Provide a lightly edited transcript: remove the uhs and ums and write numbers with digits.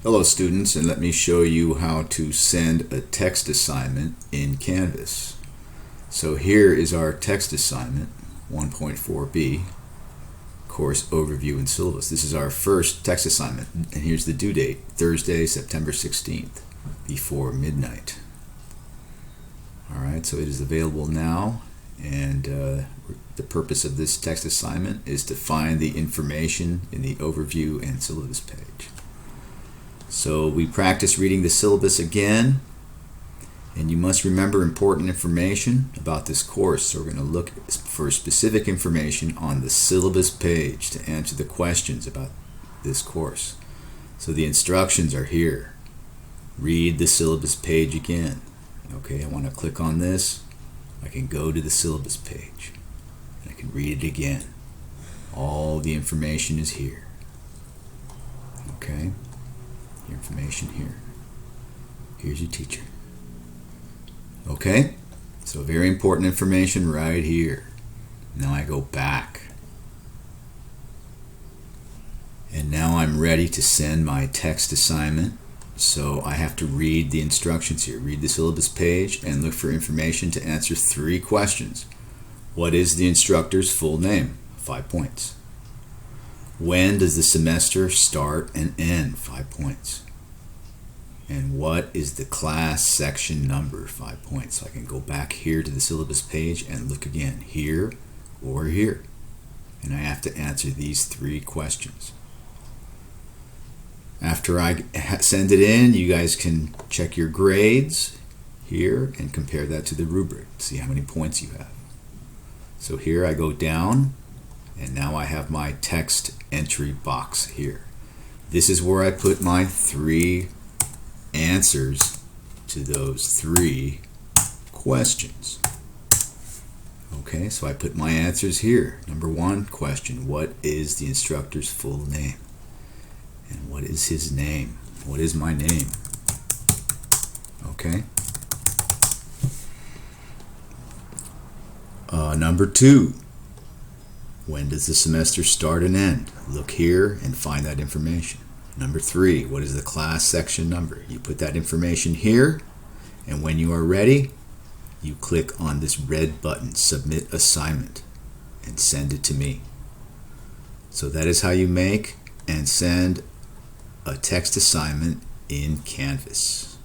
Hello students, and let me show you how to send a text assignment in Canvas. So here is our text assignment, 1.4b, course overview and syllabus. This is our first text assignment, and here's the due date, Thursday, September 16th, before midnight. Alright, so it is available now, and the purpose of this text assignment is to find the information in the overview and syllabus page. So we practice reading the syllabus again, and you must remember important information about this course. So we're going to look for specific information on the syllabus page to answer the questions about this course. So the instructions are here. Read the syllabus page again. Okay, I want to click on this. I can go to the syllabus page. I can read it again. All the information is here. Okay. Information here. Here's your teacher. Okay, so very important information right here. Now I go back, and now I'm ready to send my text assignment. So I have to read the instructions here, read the syllabus page, and look for information to answer 3 questions. What is the instructor's full name? 5 points. When does the semester start and end? 5 points. And what is the class section number? 5 points. So I can go back here to the syllabus page and look again, here or here. And I have to answer these 3 questions. After I send it in, you guys can check your grades here and compare that to the rubric. See how many points you have. So here I go down, and now I have my text entry box here. This is where I put my 3 answers to those 3 questions. Okay, so I put my answers here. Number 1 question, what is the instructor's full name? And what is his name? What is my name? Okay. Number 2, when does the semester start and end? Look here and find that information. Number 3, what is the class section number? You put that information here, and when you are ready, you click on this red button, Submit Assignment, and send it to me. So that is how you make and send a text assignment in Canvas.